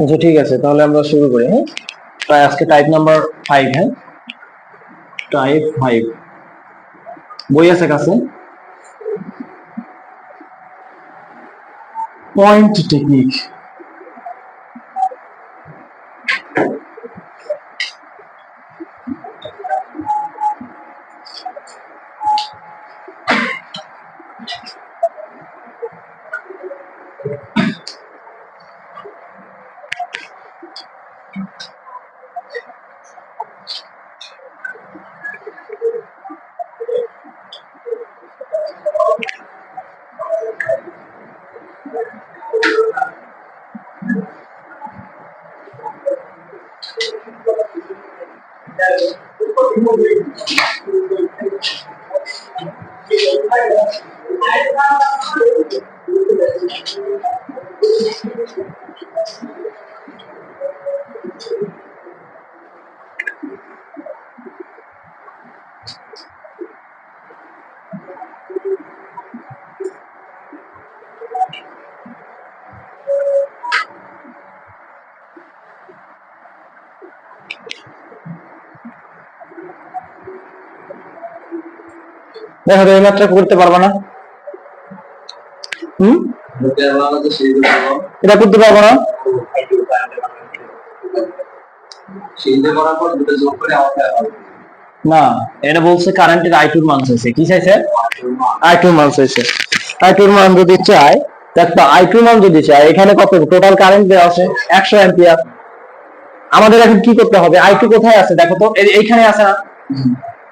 আচ্ছা ঠিক আছে, তাহলে আমরা শুরু করি। হ্যাঁ, তাই আজকে টাইপ নাম্বার 5। হ্যাঁ, টাইপ 5 বই আছে কাছে। Point technique. দেখো তো এই মাত্রা করতে পারবো না। এটা করতে পারবো না। না, এটা বলছে কারেন্টের আই2 এর মান চাইছে। কি চাইছে? আই2 এর মান চাইছে। আই2 এর মান যদি চাই, দেখো আই2 এর মান যদি চাই, এখানে কত টোটাল কারেন্ট দেওয়া আছে? 100 অ্যাম্পিয়ার। আমাদের এখন কি করতে হবে? আই2 কোথায় আছে দেখো তো, এইখানে আছে না?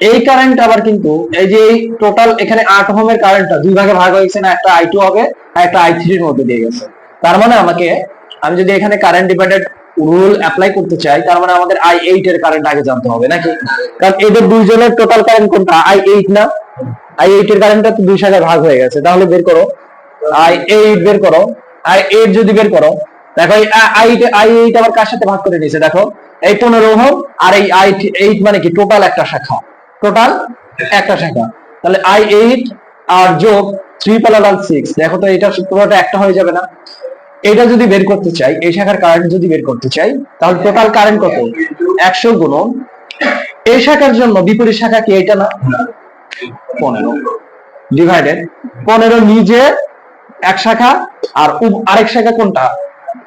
এই কারেন্ট আবার কিন্তু এই যে টোটাল এখানে 8 ওহমের কারেন্টটা দুই ভাগে ভাগ হয়েছে না, একটা আই2 হবে আর একটা আই3 এর মধ্যে দিয়ে গেছে। তার মানে আমি যদি এখানে কারেন্ট ডিভাইডেড রুল অ্যাপ্লাই করতে চাই, তার মানে আমাদের i8 এর কারেন্ট আগে জানতে হবে নাকি? কারণ এদের দুইজনের টোটাল কারেন্ট কোনটা? i8 না? i8 এর কারেন্টটা তো দুই শাখায় ভাগ হয়ে গেছে। তাহলে বের করো i8, বের করো i8। যদি বের করো, দেখো এই i8 আবার কার সাথে ভাগ করে নিয়েছে? দেখো এই 15 ওহম আর এই i8 মানে কি? টোটাল একটা শাখা, টোটাল একটা শাখা। তাহলে i8 আর যোগ 3 প্যারালাল 6, দেখো তো এটা পুরোটা একটা হয়ে যাবে না? এটা যদি বের করতে চাই, এই শাখার কারেন্ট যদি বের করতে চাই, তাহলে টোটাল কারেন্ট কত? 100 গুণন এই শাখার জন্য বিপরীত শাখা কি এটা না? 15 ডিভাইডেড 15 নিজে এক শাখা আর আরেক শাখা কোনটা?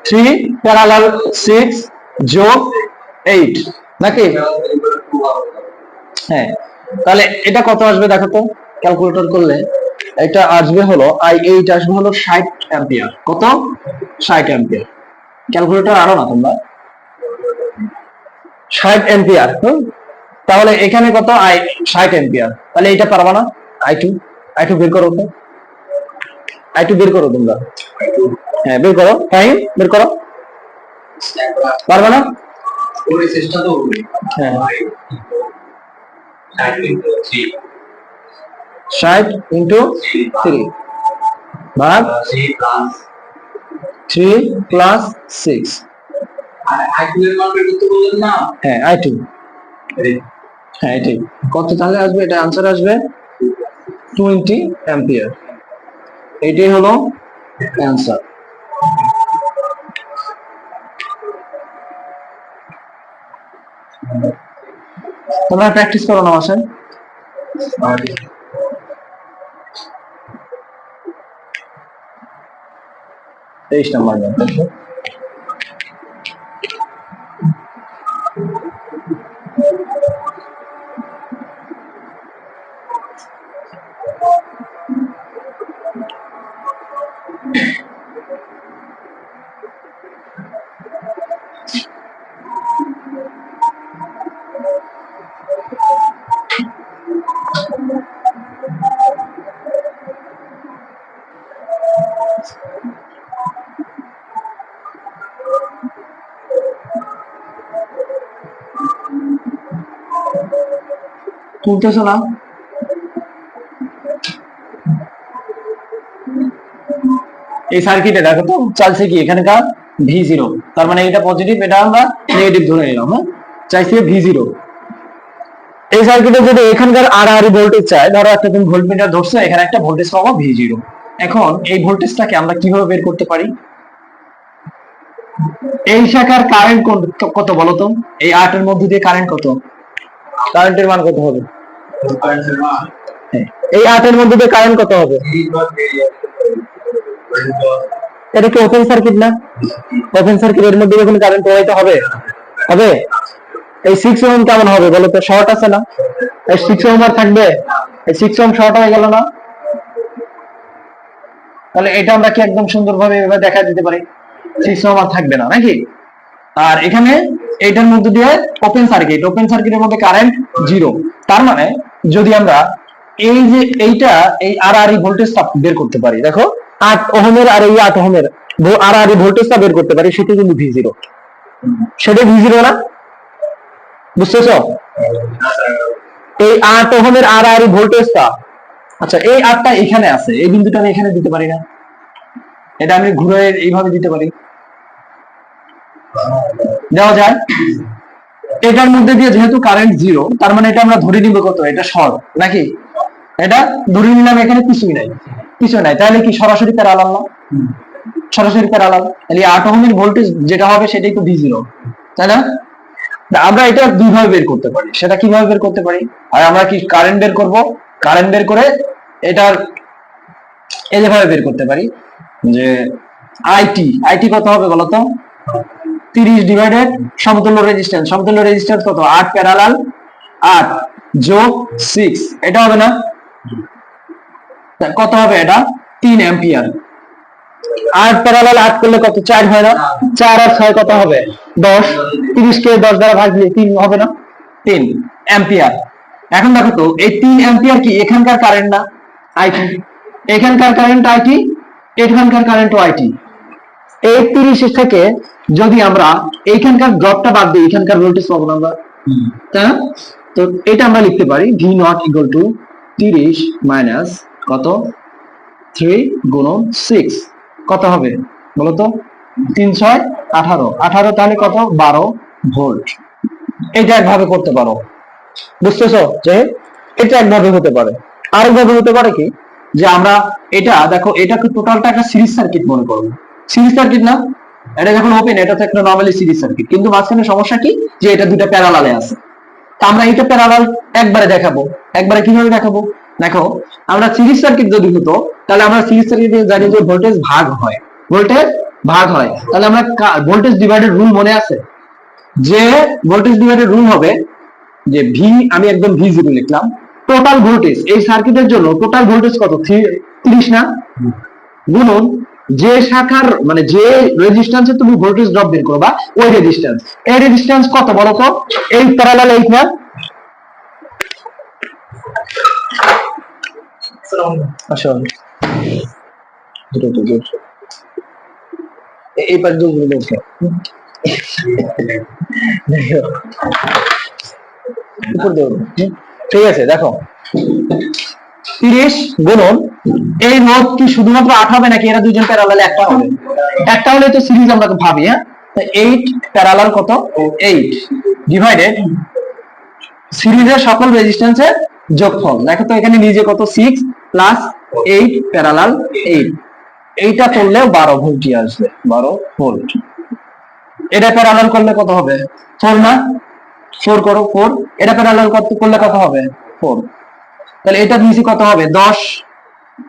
3 প্যারালাল 6 যোগ 8 নাকি? হ্যাঁ, তাহলে এটা কত আসবে দেখো তো, ক্যালকুলেটর করলে এটা আসবে হলো i8 আসবে হলো 60 অ্যাম্পিয়ার। কত? 60 অ্যাম্পিয়ার। ক্যালকুলেটর আনো না তোমরা। 60 অ্যাম্পিয়ার। তাহলে এখানে কত? 60 অ্যাম্পিয়ার। তাহলে এটা পারবা না? i2 বের করো তো, i2 বের করো তোমরা। হ্যাঁ বের করো, টাইম বের করো। পারবা না? চেষ্টা তো করবে। হ্যাঁ 60 ইনটু 3 ভাগ 3 প্লাস 6। i2 এর মান বের করতে বললেন না? হ্যাঁ i2। হ্যাঁ এটাই। কত তাহলে আসবে? এটা आंसर আসবে 20 অ্যাম্পিয়ার। এটাই হলো आंसर। তোমরা প্র্যাকটিস করো না বাসায়। 23 নাম্বার দেখো। তুলতেছো না? এই সার্কিটে দেখো তো চাইছে কি এখানকার V0, তার মানে এটা পজিটিভ, এটা আমরা নেগেটিভ ধরে নিলাম। হ্যাঁ, চাইছে V0। এই সার্কিটে যদি এখানকার আড়াআড়ি ভোল্টেজ চাই, ধরো একটা তুমি ভোল্টমিটার ধরছো, এখানে একটা ভোল্টেজ পাবো V0। এখন এই ভোল্টেজটাকে আমরা কিভাবে বের করতে পারি? এই শাখার কারেন্ট কত বলো তো? এই 8 এর মধ্যে দিয়ে কারেন্ট কত? কারেন্টের মান কত হবে? হ্যাঁ, এই 8 এর মধ্যে দিয়ে কারেন্ট কত হবে? এটা কি ওপেন সার্কিট না? ওপেন সার্কিটের মধ্যে যখন কারেন্ট প্রবাহিত হবে হবে এই 6 ওহম কেমন হবে বলো তো? শর্ট আছে না? এই 6 ওহম আর থাকবে? এই 6 ওহম শর্ট হয়ে গেল না? তাহলে এটা আমরা কি একদম সুন্দরভাবে এভাবে দেখা দিতে পারি 6 ওহম আর থাকবে না নাকি? আর এখানে এইটার মধ্যে দিয়ে ওপেন সার্কিটের মধ্যে কারেন্ট 0। তার মানে যদি আমরা এই যে এইটা এই আর ভোল্টেজটা বের করতে পারি, দেখো 8 ওহমের আর এই 8 ওহমের আর ভোল্টেজটা বের করতে পারি, সেটা কিন্তু V0, সেটা V0 না? বুঝতেছো? এই 8 ওহমের আর ভোল্টেজটা, আচ্ছা এই 8টা এখানে আছে, এই বিন্দুটা আমি এখানে দিতে পারি না? এটা আমি ঘুরে এইভাবে দিতে পারি, দেওয়া যায়। এটার মধ্যে দিয়ে যেহেতু কারেন্ট 0, তার মানে এটা আমরা ধরে নিব কত? এটা শর্ট নাকি? এটা ধরে নিলাম এখানে কিছুই নাই, তাহলে কি সরাসরি প্যারালাল না? সরাসরি প্যারালাল, তাহলে 8 ওহমের ভোল্টেজ যেটা হবে সেটাই তো V0, তাই না? আমরা এটা দুইভাবে বের করতে পারি। সেটা কিভাবে বের করতে পারি? আর আমরা কি কারেন্ট বের করব, কারেন্ট বের করে এটার এই যেভাবে বের করতে পারি যে আইটি কত হবে বলতো? 30 ডিভাইডেড সমতুল্য রেজিস্ট্যান্স কত? 8 প্যারালাল 8 যোগ 6, এটা হবে না? কত হবে এটা? 3 অ্যাম্পিয়ার। 8 প্যারালাল 8 করলে কত? 4 হয় না? 4 আর 6 কত হবে? 10। 30 কে 10 দ্বারা ভাগ দিলে 3 হবে না? 3 অ্যাম্পিয়ার। এখন দেখো তো এই 3 অ্যাম্পিয়ার কি এখানকার কারেন্ট না? আইটি। এখানকার কারেন্ট আইটি, এখানকার কারেন্ট আইটি। এই 30 থেকে যদি আমরা এইখানকার ড্রপটা বাদ দিই, এখানকার ভোল্টেজ পাবো না আমরা, তাই না? তো এটা আমরা লিখতে পারি V0 = 30 মাইনাস কত? 3 গুণন 6 কত হবে বলতো? 3 6 18, 18 তাহলে কত? 12 ভোল্ট। এটা একভাবে করতে পারো, বুঝতেছো? যে এটা একভাবে হতে পারে। আরেকভাবে হতে পারে কি, যে আমরা এটা দেখো, এটাকে টোটালটা একটা সিরিজ সার্কিট মনে করবো। সিরিজ সার্কিট না? এটা যখন ওপেন, এটা তো একটা নরমালি সিরিজ সার্কিট, কিন্তু মাঝখানে সমস্যা কি, যে এটা দুটো প্যারালালে আছে। তা আমরা এটা প্যারালাল একবারে দেখাবো। একবারে কিভাবে দেখাবো? দেখো, আমরা সিরিজ সার্কিট যদি হতো, তাহলে আমরা সিরিজ সার্কিটে জানি যে ভোল্টেজ ভাগ হয়, তাহলে আমরা ভোল্টেজ ডিভাইডেড রুল মনে আছে? যে ভোল্টেজ ডিভাইডেড রুল হবে যে ভি, আমি একদম V0 লিখলাম, টোটাল ভোল্টেজ এই সার্কিটের জন্য টোটাল ভোল্টেজ কত? 30 না? গুণন যে শাখার মানে যে রেজিস্ট্যান্সে তুমি ভোল্টেজ ড্রপ বের করবা ওই রেজিস্ট্যান্স। এই রেজিস্ট্যান্স কত বলো তো? এই প্যারালাল 8 না? আসলে এই পাশ দিয়ে ঘুরে দেখো, উপর দিয়ে, ঠিক আছে? দেখো 30 গুণন এই নোট কি শুধুমাত্র 8 হবে নাকি এরা দুইজন প্যারালাল একটা হবে? একটা হলে তো সিরিজ আমরা ভাবি, হ্যাঁ? তো 8 প্যারালাল কত? 8 ডিভাইডেড সিরিজের সকল রেজিস্ট্যান্সের যোগফল। দেখো তো এখানে নিজে কত? 6 প্লাস 8 প্যারালাল 8, এইটা করলে 12 ভোল্টই আসবে, 12 ভোল্ট। এটা প্যারালাল করলে কত হবে? 4 না? 4 করো, 4। এটা প্যারালাল করলে কত হবে? 4। তাহলে এটা নিচে কত হবে? 10,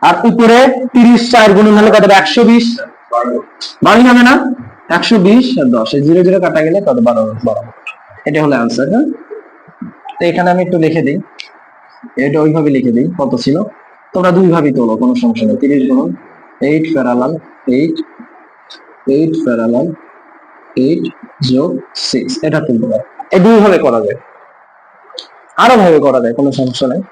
আর উপরে 30 4 গুণন হলে কত হবে? 120, 12 হবে না? 120 আর 10 এই 0 0 কাটা গেলে কত? 12। এটা হলো आंसर। হ্যাঁ, তো এখানে আমি একটু লিখে দিই, এটা ওইভাবে লিখে দিই কত ছিল। তোমরা দুই ভাবেই তোলো, কোনো সমস্যা নেই। 30 গুণন 8 প্যারালাল 8 প্যারালাল 8 যোগ 6, এটা তুলতে পারো। এই দুই ভাবে করা যায়, আরো ভাবে করা যায়, কোনো সমস্যা নেই।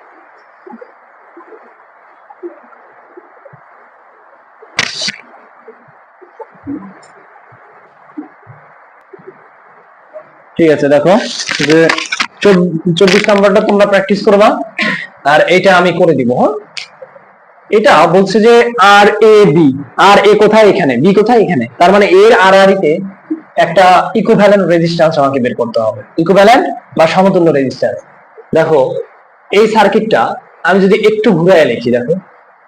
ঠিক আছে, দেখো যে 24 নাম্বারটা তোমরা প্র্যাকটিস করবা, আর এটা আমি করে দিব। হ্যাঁ, এটা বলছে যে আর এ বি, আর এ কোথায়? এখানে। বি কোথায়? এখানে। তার মানে এর আর তে একটা ইকুইভ্যালেন্ট রেজিস্ট্যান্স আমাকে বের করতে হবে, ইকুইভ্যালেন্ট বা সমতুল্য রেজিস্ট্যান্স। দেখো এই সার্কিটটা আমি যদি একটু ঘুরায় লিখি, দেখো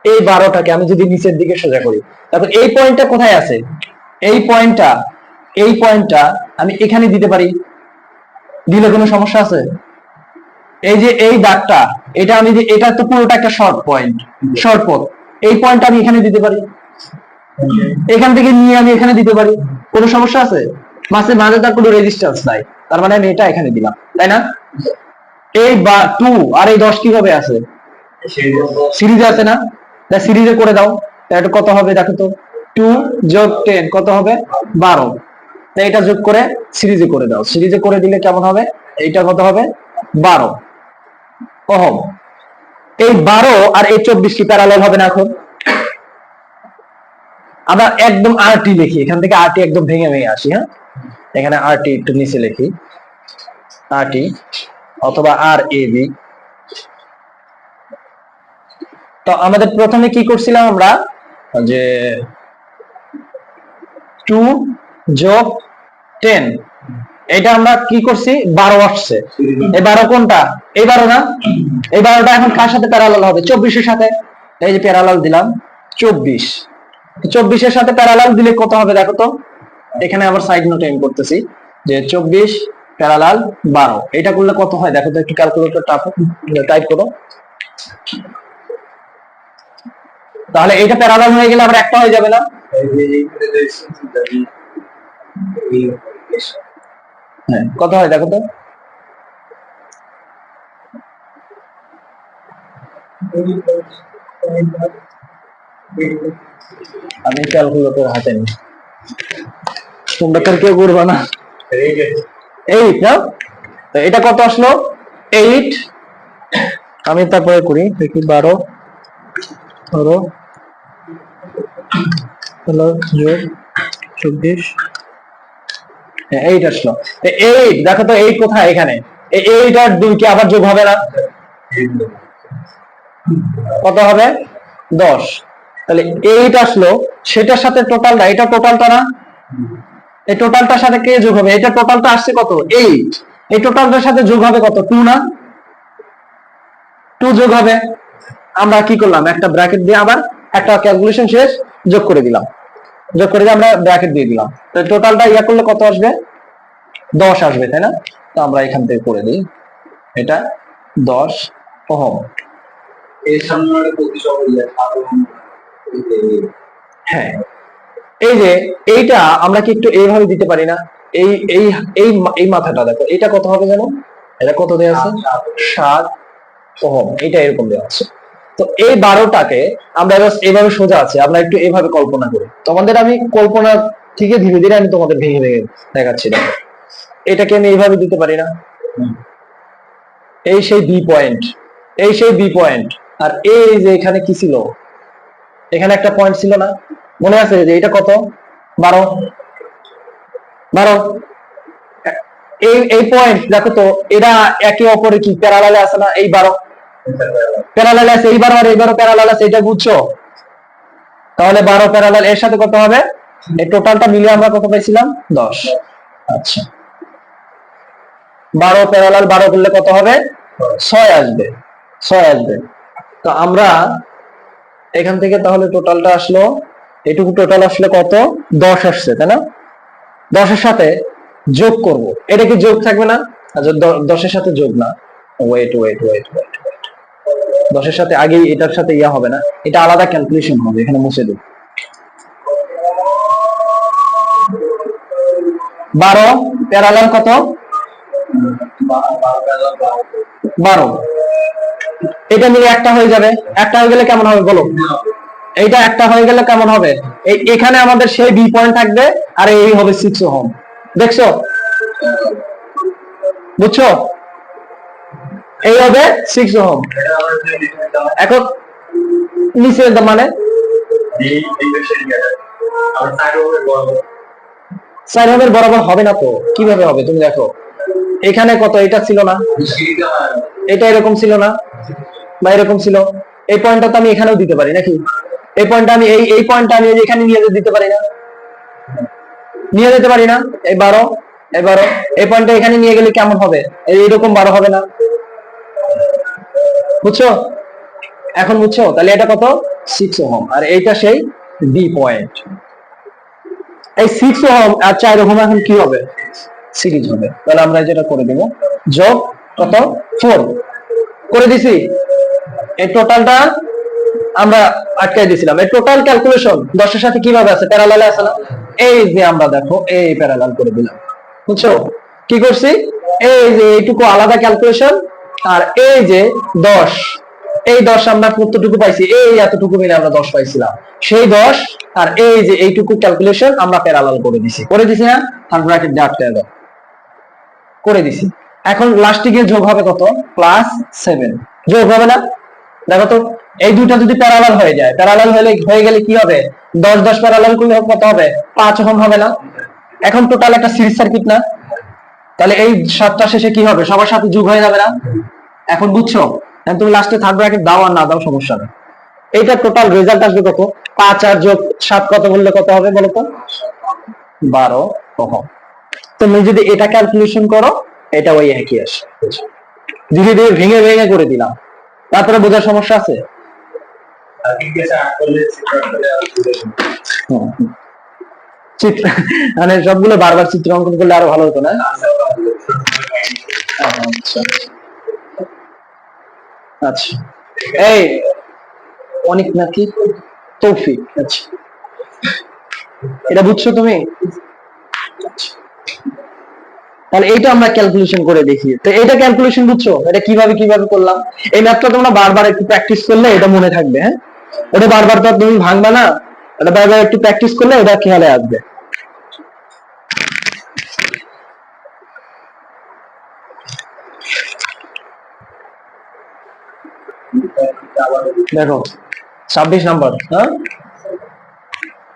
এই 12টাকে আমি যদি নিচের দিকে সোজা করি, তারপর এই পয়েন্টটা কোথায় আছে? এই পয়েন্টটা এই পয়েন্টটা আমি এখানে দিতে পারি, দিলে কোনো সমস্যা আছে? এই যে এই দাগটা, এটা আমি এটা তো পুরোটা একটা শর্ট পয়েন্ট, শর্ট পথ, এই পয়েন্টটা আমি এখানে দিতে পারি, এখান থেকে নিয়ে আমি এখানে দিতে পারি, কোনো সমস্যা আছে? মাঝে মাঝে তার কোনো রেজিস্ট্যান্স নাই, তার মানে আমি এটা এখানে দিলাম, তাই না? এই বা 2 আর এই 10 কিভাবে আছে? সিরিজে আছে না? তাই সিরিজে করে দাও। এটা কত হবে দেখো তো, 2 যোগ 10 কত হবে? 12। তাই এটা যোগ করে সিরিজে করে দাও, সিরিজে করে দিলে কেমন হবে? এইটা কত হবে? 12 ওহম। এই 12 আর এই 24 কি প্যারালাল হবে না? এখন আমরা একদম আরটি লিখি, এখান থেকে আরটি একদম ভেঙে ভেঙে আসি। হ্যাঁ, এখানে আরটি একটু নিচে লিখি, আরটি অথবা আর এ বি। তো আমাদের প্রথমে কি করছিলাম আমরা, যে 2 যোগ 10, এটা আমরা কি করছি? 12 আসছে। এই 12 কোনটা? এই 12 না? এই 12টা এখন কার সাথে প্যারালাল হবে? 24 এর সাথে। এই যে প্যারালাল দিলাম 24, 24 এর সাথে প্যারালাল দিলে কত হবে দেখো তো। এখানে আবার সাইড নোট আমি করতেছি যে 24 প্যারালাল 12, এটা করলে কত হয় দেখো তো, একটু ক্যালকুলেটর টাইপ করো। তাহলে এটা প্যারালাল হয়ে গেলে আবার একটা হয়ে যাবে না? হ্যাঁ, কত হয় দেখো তো। আমি ক্যালকুলেটর হাতে নিই, তোমরা তো কেউ করবা না। 8 না? তো এটা কত আসলো? 8। আমি তারপরে করি দেখি, 12 ধরো হলো যোগ 24, 8 আসলো। 8 দেখো তো, 8 কোথায়? এখানে। এই 8 আর 2 কি আবার যোগ হবে না? কত হবে? 10। তাহলে 8 আসলো, সেটার সাথে টোটালটা, এটা টোটালটা না? এই টোটালটার সাথে কে যোগ হবে? এটা টোটালটা আসছে কত? 8। এই টোটালটার সাথে যোগ হবে কত? 2 না? 2 যোগ হবে। আমরা কি করলাম? একটা ব্র্যাকেট দিয়ে আবার একটা ক্যালকুলেশন শেষ, যোগ করে দিলাম, যোগ করে দিয়ে আমরা ব্র্যাকেট দিয়ে দিলাম। তো টোটালটা ইয়া করলে কত আসবে? 10 আসবে, তাই না? তো আমরা এখান থেকে করে দিই, এটা 10 ওহম। এর সামনে একটা প্রতিশত হ্যাঁ, এই যে এইটা আমরা কি একটু এইভাবে দিতে পারি না? এই এই এই এই মাথাটা দেখো, এটা কত হবে জানো? এটা কত দেওয়া আছে? 7 ওহম। এটা এরকম দেওয়া আছে। তো এই 12টাকে আমরা এইভাবে সোজা আছে, আমরা একটু এইভাবে কল্পনা করি। তোমাদের আমি কল্পনা থেকে ধীরে ধীরে আমি তোমাদের ভেঙে ভেঙে দেখাচ্ছি। দেখো, এটাকে আমি এইভাবে দিতে পারি না? এই সেই বি পয়েন্ট, এই সেই বি পয়েন্ট। আর এই যে এখানে কি ছিল? এখানে একটা পয়েন্ট ছিল না? মনে আছে যে এটা কত? 12 12। এই এই পয়েন্ট দেখো তো, এরা একে অপরে কি প্যারালালে আছে না? এই 12 প্যারালালে আছে, এই 12 আর এই 12 প্যারালাল আছে, এটা বুঝছো? তাহলে 12 প্যারালাল এর সাথে কত হবে? এই টোটালটা মিলে আমরা কত পাইছিলাম? 10। আচ্ছা, 12 প্যারালাল 12 করলে কত হবে? 6 আসবে, 6 আসবে। তো আমরা এখান থেকে তাহলে টোটালটা আসলো, এটুকু টোটাল আসলে কত? 10 আসছে, তাই না? 10 এর সাথে যোগ করব, এটা কি যোগ থাকবে না? আচ্ছা, 10 এর সাথে যোগ না, ওয়েট ওয়েট ওয়েট ওয়েট, 10 এর সাথে আগে এটার সাথে ইয়া হবে না, এটা আলাদা ক্যালকুলেশন হবে, এখানে মুছে দিই। 12 প্যারালাল কত? 12। এটা মিলে একটা হয়ে যাবে, একটা হয়ে গেলে কেমন হবে বলো? এইটা একটা হয়ে গেলে কেমন হবে? এখানে আমাদের সেই বি পয়েন্ট থাকবে, আর এই হবে 6 ওহম। দেখছো? বুঝছো? এই হবে 6 ওহম। এখন নিচে মানে 4 ওহমের বরাবর হবে না তো, কিভাবে হবে তুমি দেখো। এখানে কত? এটা ছিল না? এটা এরকম ছিল না? বা এরকম ছিল? এই পয়েন্টটা তো আমি এখানেও দিতে পারি নাকি? এই পয়েন্টটা আমি এই পয়েন্টটা আমি এখানে নিয়ে দিতে পারি না? নিয়ে যেতে পারি না? এই 12, এই 12, এই পয়েন্টটা এখানে নিয়ে গেলে কেমন হবে? এইরকম 12 হবে না? বুঝছো? এখন বুঝছো? তাহলে এটা কত? 6 ওহম, আর এইটা সেই বি পয়েন্ট। এই 6 ওহম আর 4 ওহম এখন কি হবে, সিরিজ হবে। তাহলে আমরা যেটা করে দেব, যোগ কত 4 করে দিছি। এই টোটালটা আমরা আটকাই দিয়েছিলাম। এই টোটাল ক্যালকুলেশন 10 এর সাথে কিভাবে আছে, প্যারালালে আছে না? এই যে আমরা দেখো এই প্যারালাল করে দিলাম, বুঝছো কি করছি? এই যে এইটুকু আলাদা ক্যালকুলেশন, আর এই যে 10, এই 10 আমরা কতটুকু পাইছি, এই এতটুকু মিলে আমরা 10 পাইছিলাম, সেই 10 আর এই যে এইটুকু ক্যালকুলেশন আমরা প্যারালাল করে দিছি না? আর ব্র্যাকেট দিয়ে আটকে দাও, করে দিছি। এখন লাস্টে গিয়ে যোগ হবে কত, +7 যোগ হবে না? দেখো তো, এই দুইটা যদি প্যারালাল হয়ে যায়, প্যারালাল হয়ে গেলে কি হবে, 10 10 প্যারালাল করলে কত হবে, 5 ওহম হবে না? এখন টোটাল একটা সিরিজ সার্কিট না? তাহলে এই 7টা শেষে কি হবে, সবার সাথে যোগ হয়ে যাবে না? এখন বুঝছো? এখন তুমি লাস্টে থার্ড ব্র্যাকেট দাও আর না দাও সমস্যা নেই। এইটা টোটাল রেজাল্ট আসবে কত, 5 আর যোগ 7 কত বললে কত হবে বলো তো, 12 ওহম। তুমি যদি এটা ক্যালকুলেশন করো, এটা ওই একই আসে। ধীরে ধীরে ভেঙে ভেঙে করে দিলাম, তারপরে বোঝার সমস্যা আছে? চিত্র মানে সবগুলো বারবার চিত্র অঙ্কন করলে আরো ভালো হতো না? আচ্ছা আচ্ছা, এই অনেক নাকি তৌফিক, আচ্ছা এটা বুঝছো তুমি? তাহলে এইটা আমরা ক্যালকুলেশন করে দেখি। তো এটা ক্যালকুলেশন বুঝছো, এটা কিভাবে কিভাবে করলাম? এই ম্যাথটা তোমরা বারবার একটু প্র্যাকটিস করলে এটা মনে থাকবে। হ্যাঁ, ওটা বারবার তো তুমি ভাঙবা না, এটা বারবার একটু প্র্যাকটিস করলে এটা খেয়ালে আসবে। দেখো 26 নম্বর, হ্যাঁ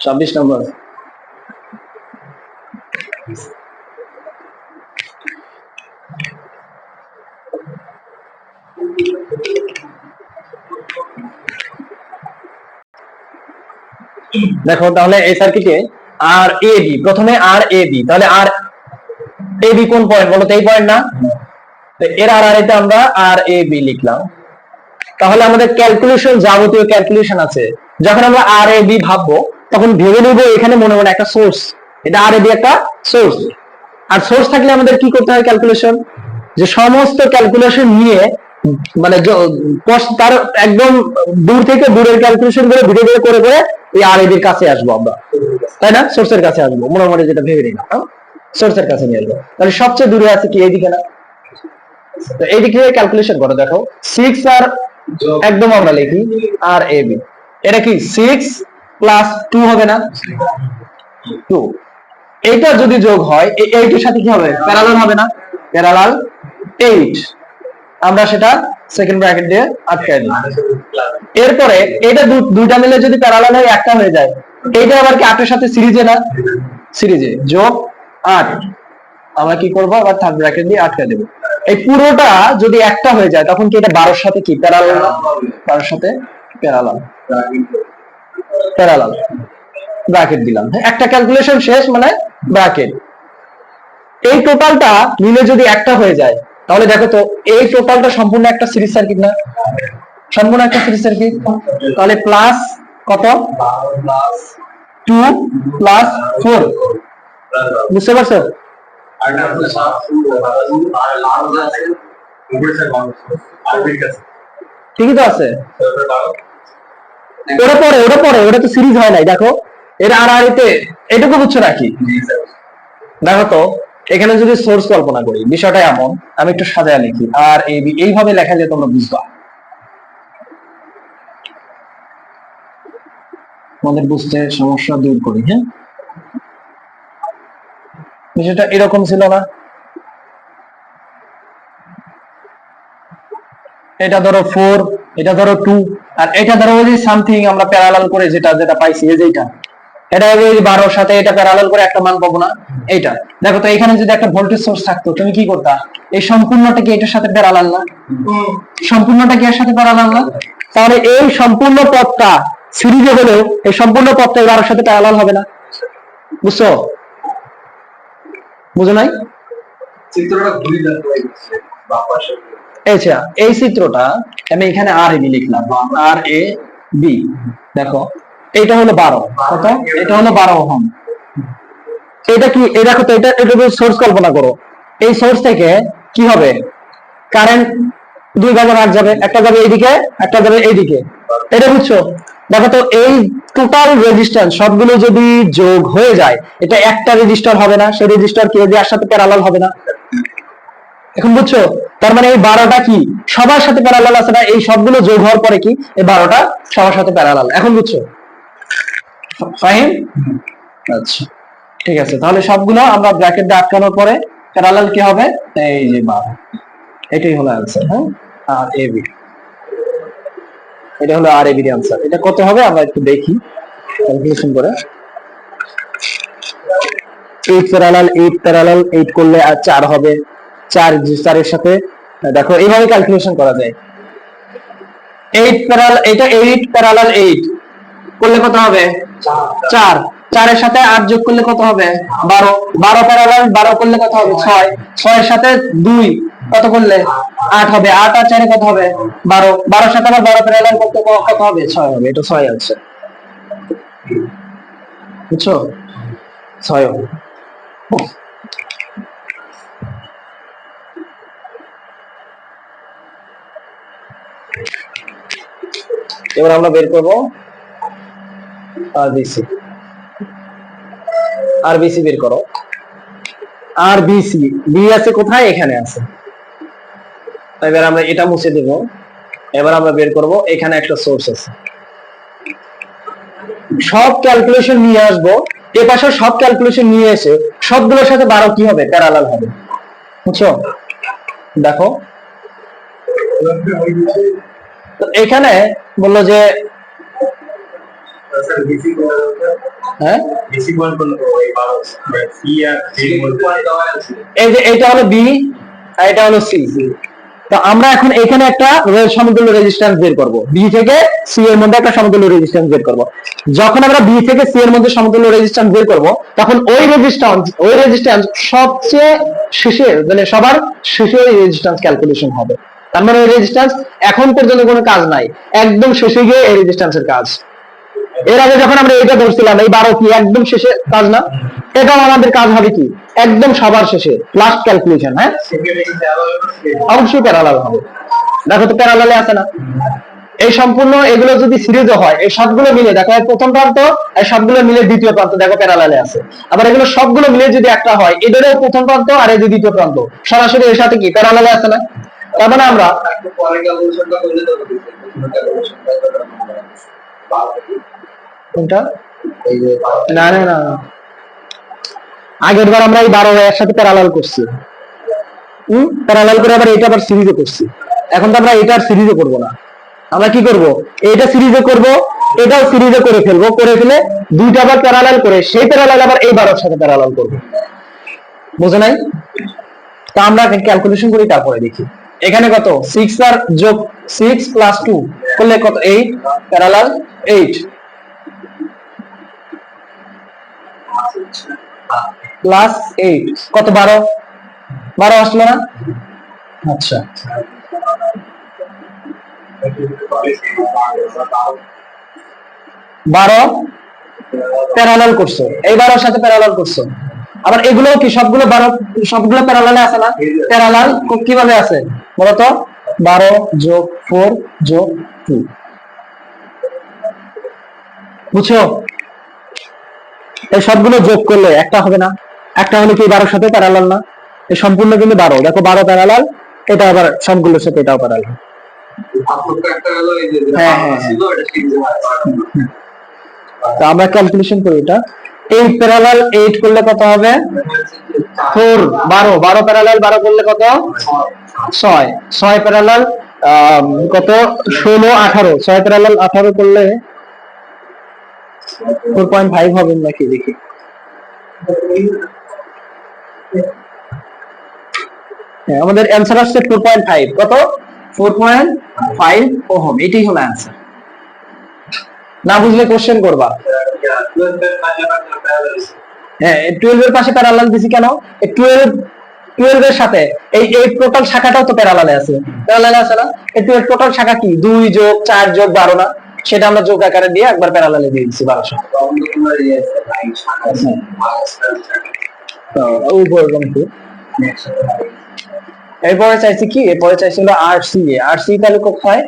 26 নম্বর। দেখো তাহলে এই সার্কিটে আর এ বি, প্রথমে আর এ বি, তাহলে আর এ বি কোন পয়েন্ট বলো তো, এই পয়েন্ট না? তো এর আর আর এটা আমরা আর এ বি লিখলাম। তাহলে আমাদের ক্যালকুলেশন, যাবতীয় ক্যালকুলেশন আছে, যখন আমরা আর এ বি ভাববো তখন ভেবে নেব এখানে মনে মনে একটা সোর্স, এটা আর এ বি একটা সোর্স। আর সোর্স থাকলে আমাদের কি করতে হয় ক্যালকুলেশন, যে সমস্ত ক্যালকুলেশন নিয়ে মানে তার একদম দূর থেকে দূরের ক্যালকুলেশন করে ধীরে ধীরে করে করে এই আর এর কাছে আসবো আমরা, তাই না? সোর্সের কাছে আসবো মোটামুটি, যেটা ভেবে নিলাম সোর্সের কাছে নিয়ে আসবো। তাহলে সবচেয়ে দূরে আছে কি, এইদিকে না? তো এইদিকে ক্যালকুলেশন করো, দেখো 6 আর একদম আমরা লিখি আর এ বি, এটা কি 6 + 2 হবে না, 2। এইটা যদি যোগ হয় এই 8 এর সাথে কি হবে, প্যারালাল হবে না? প্যারালাল 8, আমরা সেটা সেকেন্ড ব্র্যাকেট দিয়ে আটকায় দিই। এরপরে এটা দুইটা মিলে যদি প্যারালাল হয় একটা হয়ে যায়, এইটা আবার কি 8 এর সাথে সিরিজে না? সিরিজে, যোগ 8, আমরা কি করব, আবার থার্ড ব্র্যাকেট দিয়ে আটকে দেব। এই পুরোটা যদি একটা হয়ে যায় তখন কি এটা 12 এর সাথে কি প্যারালাল না? 12 এর সাথে প্যারালাল, প্যারালাল ব্র্যাকেট দিলাম, একটা ক্যালকুলেশন শেষ, মানে ব্র্যাকেট। এই টোটালটা মিলে যদি একটা হয়ে যায় তাহলে দেখো তো এই টোটালটা সম্পূর্ণ একটা সিরিজ সার্কিট না? সম্পূর্ণ একটা সিরিজ সার্কিট। তাহলে প্লাস কত, 2 + 4, বুঝতে পারছো? ঠিকই তো আছে, ওটা তো সিরিজ হয় নাই। দেখো এটা আর আর এতে এটুকু বুঝছো নাকি? দেখো তো এখানে যদি সোর্স কল্পনা করি, বিষয়টা এমন, আমি একটু সাজায় লিখি, আর এ বি এইভাবে লেখা যায় তোমরা বুঝবা, আমাদের বুঝতে সমস্যা দূর করি। হ্যাঁ, বিষয়টা এরকম ছিল না? এটা ধরো 4, এটা ধরো 2, আর এটা ধরো ওই যে সামথিং আমরা প্যারালাল করে যেটা যেটা পাইছি, এই যেটা, এটা ওই 12 এর সাথে এটা প্যারালাল করে একটা মান পাবো না? এইটা দেখো তো, এখানে যদি একটা ভোল্টেজ সোর্স থাকতো তুমি কি করতা, এই সম্পূর্ণটা কি এটার সাথে প্যারালাল না? সম্পূর্ণটা কি এর সাথে প্যারালাল না? তাহলে এই সম্পূর্ণ পথটা সিরিজে হলেও এই সম্পূর্ণ পথটা 12 এর সাথে প্যারালাল হবে না? বুঝছো? বুঝো নাই? চিত্রটা ঘুরে দেখো, আচ্ছা এই চিত্রটা আমি এখানে আর এ বি লিখলাম, আর এ বি। দেখো এটা হলো 12, কত, এটা হলো 12 ওহম, এটা কি, এই দেখো তো, এটা এটা সোর্স কল্পনা করো। এই সোর্স থেকে কি হবে, কারেন্ট দুই ভাগে ভাগ যাবে, একটা যাবে এইদিকে, একটা যাবে এইদিকে। এটা বুঝছো? দেখো তো, এই টোটাল রেজিস্ট্যান্স সবগুলো যদি যোগ হয়ে যায়, এটা একটা রেজিস্টার হবে না? সেই রেজিস্টার কি এর সাথে প্যারালাল হবে না? এখন বুঝছো? তার মানে এই 12টা কি সবার সাথে প্যারালাল আছে না? এই সবগুলো যোগ হওয়ার পরে কি এই 12টা সবার সাথে প্যারালাল। এখন বুঝছো? ফাহিম? আচ্ছা, ঠিক আছে। তাহলে সবগুলো আমরা ব্র্যাকেট দিয়ে আটকানোর পরে প্যারালাল কি হবে? এই যে 12, এটাই হলো অ্যান্সার। হ্যাঁ, আর এ বি, এটা হলো আর এ বি এর অ্যান্সার। এটা কত হবে আমরা একটু দেখি ক্যালকুলেশন করে। 8 প্যারালাল 8 প্যারালাল 8 করলে আর 4 হবে। 4 এর সাথে দেখো এইভাবে ক্যালকুলেশন করা যায়। 8 প্যারালাল, এটা 8 প্যারালাল 8 করলে কত হবে? 4। 4 এর সাথে 8 যোগ করলে কত হবে? 12। 12 প্যারালাল 12 করলে কত হবে? 6। 6 এর সাথে 2 কত করলে 8 হবে। 8 আর 4 কত হবে? 12। 12 এর সাথে আবার 12 প্যারালাল করতে কত হবে? 6 হবে। এটা 6 আছে, বুঝছো? 6 হবে। এবার আমরা বের করব আরবিসি। আরবিসি বের করো। আরবিসি বি আছে কোথায়? এখানে আছে। এবার আমরা এটা মুছে দেব। এবার আমরা বের করব, এখানে একটা সোর্স আছে। সব ক্যালকুলেশন নিয়ে আসবো, এ পাশে সব ক্যালকুলেশন নিয়ে এসে সবগুলোর সাথে 12 কি হবে? প্যারালাল হবে। বুঝছো? দেখো তো এখানে বললো যে হ্যাঁ, এই যে এটা হলো বি আর এটা হলো সি। তো আমরা এখন এখানে একটা সমতুল্য রেজিস্ট্যান্স বের করব। বি থেকে সি এর মধ্যে একটা সমতুল্য রেজিস্ট্যান্স বের করব। যখন আমরা বি থেকে সি এর মধ্যে সমতুল্য রেজিস্ট্যান্স বের করব, তখন ওই রেজিস্ট্যান্স সবচেয়ে শেষে, মানে সবার শেষে ওই রেজিস্ট্যান্স ক্যালকুলেশন হবে। তার মানে ওই রেজিস্ট্যান্স এখন পর্যন্ত কোনো কাজ নাই, একদম শেষে গিয়ে এই রেজিস্ট্যান্সের কাজ। এর আগে যখন আমরা এটা ধরছিলাম, এই 12 কি একদম শেষে কাজ না? এটাও আমাদের কাজ হবে কি একদম সবার শেষে, লাস্ট ক্যালকুলেশন। হ্যাঁ, অবশ্যই প্যারালাল হবে। দেখো তো প্যারালালে আছে না? এই সম্পূর্ণ এগুলো যদি সিরিজে হয়, এই সবগুলো মিলে দেখো প্রথম প্রান্ত আর সবগুলো মিলে দ্বিতীয় প্রান্ত দেখো প্যারালালে আছে। আবার এগুলো সবগুলো মিলে যদি একটা হয়, এদেরও প্রথম প্রান্ত আর এই দ্বিতীয় প্রান্ত সরাসরি এর সাথে কি প্যারালালে আছে না? তার মানে আমরা কোনটা, না না না, আগের বার আমরা এই 12 একসাথে প্যারালাল করছি, প্যারালাল করে আবার এটা আবার সিরিজে করছি। এখন তো আমরা এটা সিরিজে করব না, আমরা কি করব? এটা সিরিজে করব, এটাও সিরিজে করে ফেলবো, করে ফেলে দুইটা আবার প্যারালাল করে সেই প্যারালাল আবার এই 12 সাথে প্যারালাল করব। বুঝো নাই? তা আমরা ক্যালকুলেশন করি, তারপরে দেখি এখানে কত। 6 আর যোগ 6 প্লাস 2 করলে কত? 8 প্যারালাল 8 প্লাস 8 কত? 12। 12 আসলো না? আচ্ছা, 12 প্যারালাল করছো, এই 12 সাথে প্যারালাল করছো। আবার এগুলো কি সবগুলো 12, সবগুলো প্যারালালে আছে না? প্যারালাল কিভাবে আছে বলতো? 12 যোগ 4 যোগ 2, বুঝছো? এই সবগুলো যোগ করলে একটা হবে না? একটা হলে কি 12 সাথে প্যারালাল না? এই সম্পূর্ণ কিন্তু 12, দেখো 12 প্যারালাল, এটা আবার সবগুলোর সাথে এটাও প্যারালাল। হ্যাঁ হ্যাঁ, তো আমরা ক্যালকুলেশন করি এটা। 8 প্যারালাল 8 করলে কত হবে? 4। 12 প্যারালাল 12 করলে কত? 6। 6 প্যারালাল কত? 16 18। 6 প্যারালাল 18 করলে 4.5 হবে নাকি দেখি। হ্যাঁ, আমাদের অ্যান্সার আসছে 4.5। কত? 4.5 ওহম। এটাই হলো অ্যান্সার। না বুঝলে কোশ্চেন করবা। হ্যাঁ, 12 এর পাশে প্যারালাল দিছি কেন? 12 এর সাথে এই টোটাল শাখাটাও তো প্যারালালে আছে, প্যারালালে আছে না? এই টোটাল শাখা কি 2 যোগ 4 যোগ 12 না? সেটা আমরা যোগ আকারে দিয়ে একবার প্যারালালে দিয়ে দিচ্ছি 1200। এরপরে চাইছি কি, এরপরে চাইছি হলো আরসিএ। আরসিএ তাহলে কোথায়?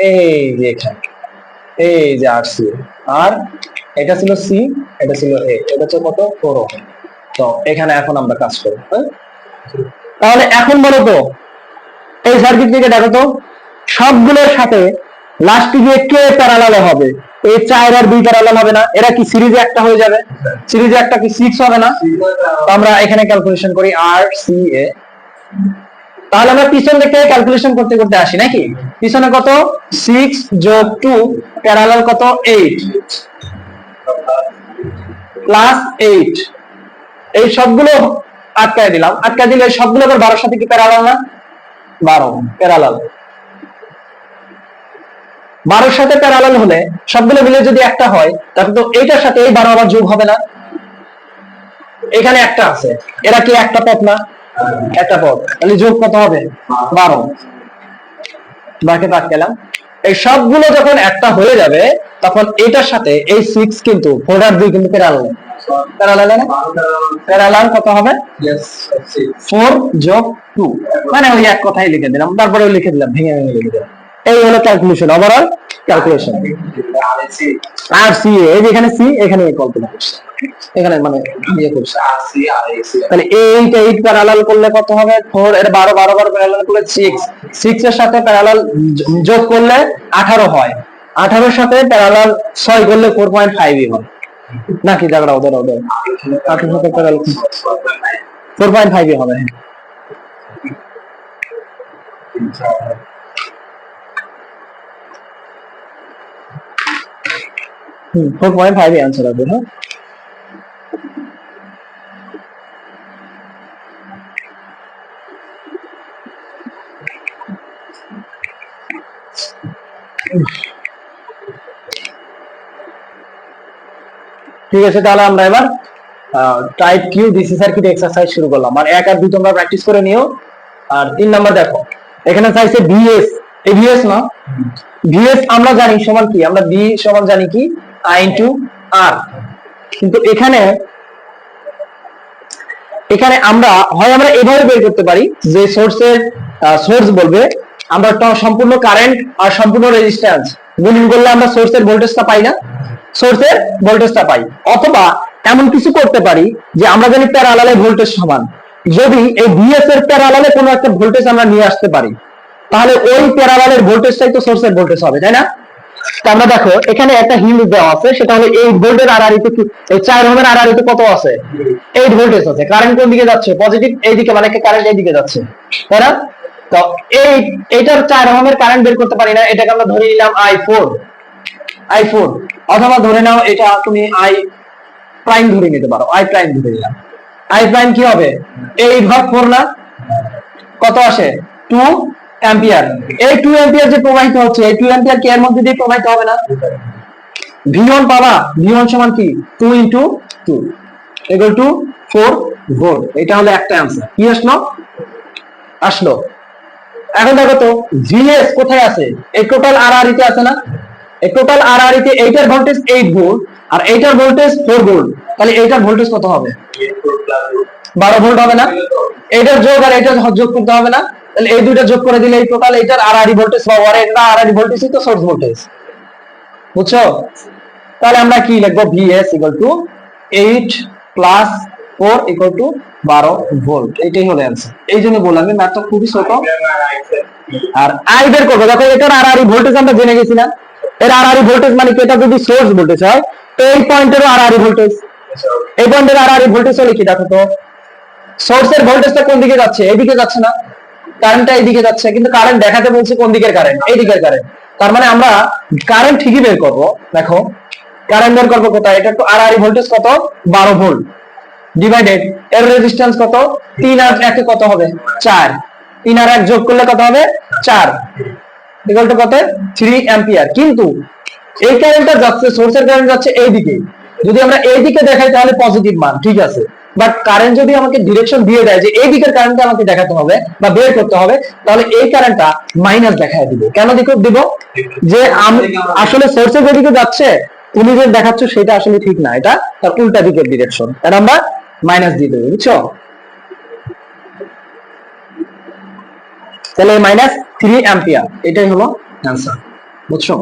এই যে এখানে, এই যে আরসিএ। আর এটা ছিল সি, এটা ছিল এ, এটা হচ্ছে কত 4 ওহম। তো এখানে এখন আমরা কাজ করব। তাহলে এখন বলো তো এই সার্কিট থেকে দেখো তো সবগুলোর সাথে লাস্টে গিয়ে কে প্যারালালে হবে? এই 4 আর 2 প্যারালাল হবে না? এরা কি সিরিজে একটা হয়ে যাবে? সিরিজে একটা কি 6 হবে না? তো আমরা এখানে ক্যালকুলেশন করি আর সি এ। তাহলে আমরা পিছন থেকে ক্যালকুলেশন করতে করতে আসি নাকি? পিছনে কত 6 যোগ 2 প্যারালাল কত 8 প্লাস 8। এই সবগুলো আটকায় দিলাম, আটকায় দিলে সবগুলো আবার 12 সাথে কি প্যারালাল না? 12 প্যারালাল। 12 সাথে প্যারালাল হলে সবগুলো মিলে যদি একটা হয় তাহলে তো এইটার সাথে এই 12 আবার যোগ হবে না? এখানে একটা আছে, এরা কি একটা পথ না? একটা পথ, তাহলে যোগ কত হবে? 12। বাকি বাদ গেলাম। এই সবগুলো যখন একটা হয়ে যাবে তখন এটার সাথে এই 6 কিন্তু 4 আর 2 কিন্তু প্যারালাল। প্যারালাল না? প্যারালাল কত হবে? 4 যোগ 2, মানে ওই এক কথাই লিখে দিলাম, তারপরে লিখে দিলাম, ভেঙে ভেঙে লিখে দিলাম। এই হলো ক্যালকুলেশন, ওভারঅল ক্যালকুলেশন। আর সি এই যে এখানে সি, এখানে কল্পনা করছে, এখানে মানে ইয়ে করছে তাহলে 8 8 প্যারালাল করলে কত হবে? 4। এর 12 12 বার প্যারালাল করলে 6 6 এর সাথে প্যারালাল যোগ করলে 18 হয়, 18 এর সাথে প্যারালাল 6 করলে 4.5 হবে নাকি? জায়গাটা ওদের 18 সাথে প্যারালাল 4.5 হবে। 4.5 आंसर হবে। হ্যাঁ ঠিক আছে, তাহলে আমরা এবার type Q DC circuit exercise শুরু করলাম। আর 1 আর 2 তোমরা প্র্যাকটিস করে নিও। আর 3 নাম্বার দেখো, এখানে চাইছে ভিএস। এই ভিএস না, ভিএস আমরা জানি সমান কি? আমরা ভি সমান জানি কি? আই ইনটু আর। কিন্তু এখানে আমরা হয় আমরা এভাবে বের করতে পারি যে সোর্স বলবে, আমরা সম্পূর্ণ কারেন্ট আর সম্পূর্ণ রেজিস্ট্যান্স গুণন করলে আমরা সোর্সের ভোল্টেজটা পাই না? সোর্সের ভোল্টেজটা পাই। অথবা এমন কিছু করতে পারি যে আমরা জানি প্যারালালে ভোল্টেজ সমান, যদি এই ভিএস এর প্যারালালে কোনো একটা ভোল্টেজ আমরা নিয়ে আসতে পারি তাহলে ওই প্যারালালের ভোল্টেজটাই তো সোর্সের ভোল্টেজ হবে, তাই না? তো আমরা দেখো এখানে একটা হিন্ট দেওয়া আছে, সেটা হলো 8 ভোল্টের আরআরইতে কি এই 4 ওহমের আরআরইতে কত আছে? 8 ভোল্টেজ আছে। কারেন্ট কোন দিকে যাচ্ছে? পজিটিভ এইদিকে, মানে কারেন্ট এইদিকে যাচ্ছে, তাই না? তো এইটার 4 ওহমের কারেন্ট বের করতে পারি না, এটাকে আমরা ধরে নিলাম i4। অথবা ধরে নাও এটা তুমি আই প্রাইম ধরে নিতে পারো, আই প্রাইম ধরে নিলাম। আই প্রাইম কি হবে? 8/4 না? কত আসে? 2 অ্যাম্পিয়ার। এই 2 অ্যাম্পিয়ার যে প্রবাহিত হচ্ছে, এই 2 অ্যাম্পিয়ার কি এর মধ্যে দিয়ে প্রবাহিত হবে না? V1 পাবা, V1 সমান কি? 2 * 2 = 4 ভোল্ট। এটা হলো একটা आंसर। কি আসলো? এখন দেখো তো VS কোথায় আছে? এই টোটাল আরআরইতে আছে না? এই টোটাল আরআরইতে এইটার ভোল্টেজ 8 ভোল্ট আর এইটার ভোল্টেজ 4 ভোল্ট। তাহলে এইটার ভোল্টেজ কত হবে? 12 ভোল্ট হবে না? এইটার যোগ আর এইটার যোগ করতে হবে না? তাহলে এই দুইটা যোগ করে দিলে এই টোটাল এইটার আরআরই ভোল্টেজ পাবো, আর এটা আরআরই ভোল্টেজই তো সোর্স ভোল্টেজ। বুঝছো? তাহলে আমরা কি লিখবো? VS = 8 + 4 = 12 volt. এটাই হলো आंसर। এই জন্য বললাম আমি ম্যাথটা খুবই ছোট। আর আই বের করব, দেখো এটার আরআরই ভোল্টেজ আমরা জেনে গেছি না? এর আরআরই ভোল্টেজ মানে কি? এটা যদি সোর্স ভোল্টেজ হয়, এই পয়েন্টেরও আরআরই ভোল্টেজ, এই পয়েন্টের আরআরই ভোল্টেজ হলো কি? দেখো তো সোর্সের ভোল্টেজটা কোন দিকে যাচ্ছে? এইদিকে যাচ্ছে না? কারেন্টটা এইদিকে যাচ্ছে, কিন্তু কারেন্ট দেখাতে বলছে কোন দিকের কারেন্ট? এই দিকের কারেন্ট। তার মানে আমরা কারেন্ট ঠিকই বের করব। দেখো কারেন্ট বের করব কোথায়? এটা তো আরআরই ভোল্টেজ কত? 12 ভোল্ট ডিভাইডেড এর রেজিস্ট্যান্স কত? 3 আর 1 কত হবে? 4। 3 আর 1 যোগ করলে কত হবে? 4 = কত? 3 অ্যাম্পিয়ার। কিন্তু এই কারেন্টটা যাচ্ছে, সোর্সের কারেন্ট যাচ্ছে এইদিকে। যদি আমরা এইদিকে দেখাই তাহলে পজিটিভ মান, ঠিক আছে, বাট কারেন্ট যদি আমাকে ডিরেকশন দিয়ে দেয় যে এই দিকের কারেন্টটা আমাকে দেখাতে হবে বা বের করতে হবে, তাহলে এই কারেন্টটা মাইনাস দেখায় দিব। কেন দিব? যে আমি আসলে সোর্সের যেদিকে যাচ্ছে তুমি যে দেখাচ্ছ সেটা আসলে ঠিক না, এটা তার উল্টা দিকের ডিরেকশন, এটা আমরা মাইনাস দিয়ে দেবো, বুঝছো? তাহলে -3 অ্যাম্পিয়ার এটাই হলো অ্যান্সার, বুঝছো?